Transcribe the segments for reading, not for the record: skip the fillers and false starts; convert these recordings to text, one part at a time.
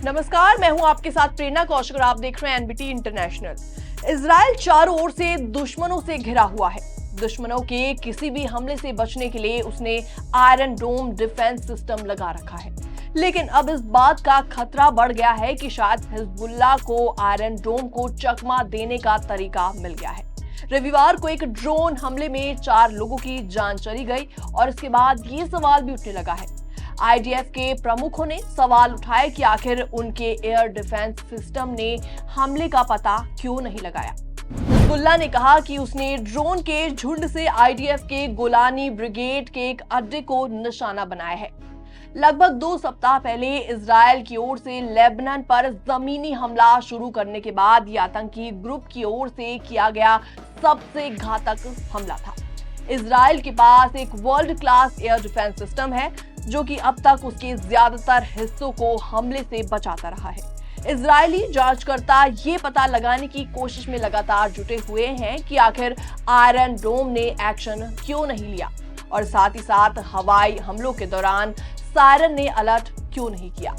नमस्कार, मैं हूं आपके साथ प्रेरणा कौशिक और आप देख रहे हैं एनबीटी इंटरनेशनल। इजराइल चारों ओर से दुश्मनों से घिरा हुआ है। दुश्मनों के किसी भी हमले से बचने के लिए उसने आयरन डोम डिफेंस सिस्टम लगा रखा है। लेकिन अब इस बात का खतरा बढ़ गया है कि शायद हिजबुल्लाह को आयरन डोम को चकमा देने का तरीका मिल गया है। रविवार को एक ड्रोन हमले में 4 लोगों की जान चली गई और इसके बाद ये सवाल भी उठने लगा है। आईडीएफ के प्रमुखों ने सवाल उठाए कि आखिर उनके एयर डिफेंस सिस्टम ने हमले का पता क्यों नहीं लगाया। हिजबुल्लाह ने कहा कि उसने ड्रोन के झुंड से आईडीएफ के गोलानी ब्रिगेड के एक अड्डे को निशाना बनाया है। लगभग 2 सप्ताह पहले इजराइल की ओर से लेबनान पर जमीनी हमला शुरू करने के बाद यह आतंकी ग्रुप की ओर से किया गया सबसे घातक हमला था। इजराइल के पास एक world class air defence system है जो कि अब तक उसके ज्यादातर हिस्सों को हमले से बचाता रहा है। इजरायली जांचकर्ता ये पता लगाने की कोशिश में लगातार जुटे हुए हैं कि आखिर आयरन डोम ने एक्शन क्यों नहीं लिया और साथ ही साथ हवाई हमलों के दौरान सायरन ने अलर्ट क्यों नहीं किया।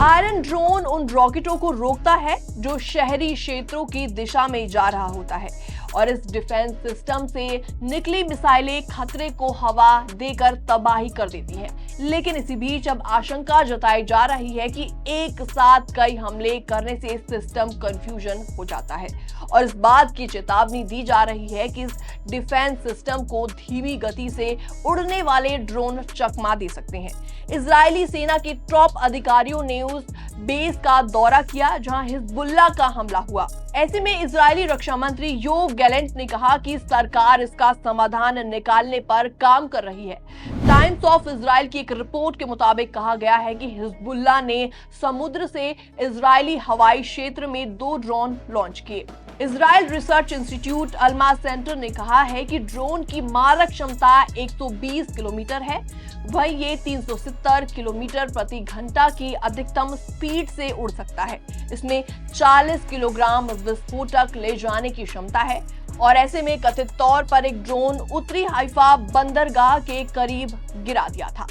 आयरन ड्रोन उन रॉकेटों को रोकता है जो शहरी क्षेत्रों की दिशा में जा रहा होता है और इस डिफेंस सिस्टम से निकली मिसाइलें खतरे को हवा देकर तबाही कर देती हैं। लेकिन इसी बीच अब आशंका जताई जा रही है कि एक साथ कई हमले करने से सिस्टम कंफ्यूजन हो जाता है और इस बात की चेतावनी दी जा रही है कि इस डिफेंस सिस्टम को धीमी गति से उड़ने वाले ड्रोन चकमा दे सकते हैं। इजरायली सेना के टॉप अधिकारियों ने उस बेस का दौरा किया जहां हिजबुल्लाह का हमला हुआ। ऐसे में इजरायली रक्षा मंत्री योव गैलेंट ने कहा कि सरकार इसका समाधान निकालने पर काम कर रही है। टाइम्स ऑफ इजराइल की एक रिपोर्ट के मुताबिक कहा गया है कि हिजबुल्लाह ने समुद्र से इजरायली हवाई क्षेत्र में 2 ड्रोन लॉन्च किए। Israel research institute Alma centre ने कहा है कि ड्रोन की मारक क्षमता 120 किलोमीटर है, वहीं ये 370 किलोमीटर प्रति घंटा की अधिकतम स्पीड से उड़ सकता है। इसमें 40 किलोग्राम विस्फोटक ले जाने की क्षमता है और ऐसे में कथित तौर पर एक ड्रोन उत्तरी हाइफा बंदरगाह के करीब गिरा दिया था,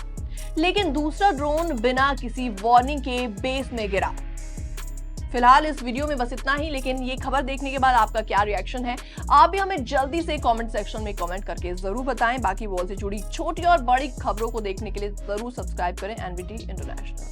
लेकिन दूसरा ड्रोन बिना किसी वार्निंग के बेस में गिरा। फिलहाल इस वीडियो में बस इतना ही, लेकिन ये खबर देखने के बाद आपका क्या रिएक्शन है आप भी हमें जल्दी से कमेंट सेक्शन में कमेंट करके जरूर बताएं। बाकी वॉर से जुड़ी छोटी और बड़ी खबरों को देखने के लिए जरूर सब्सक्राइब करें एनबीटी इंटरनेशनल।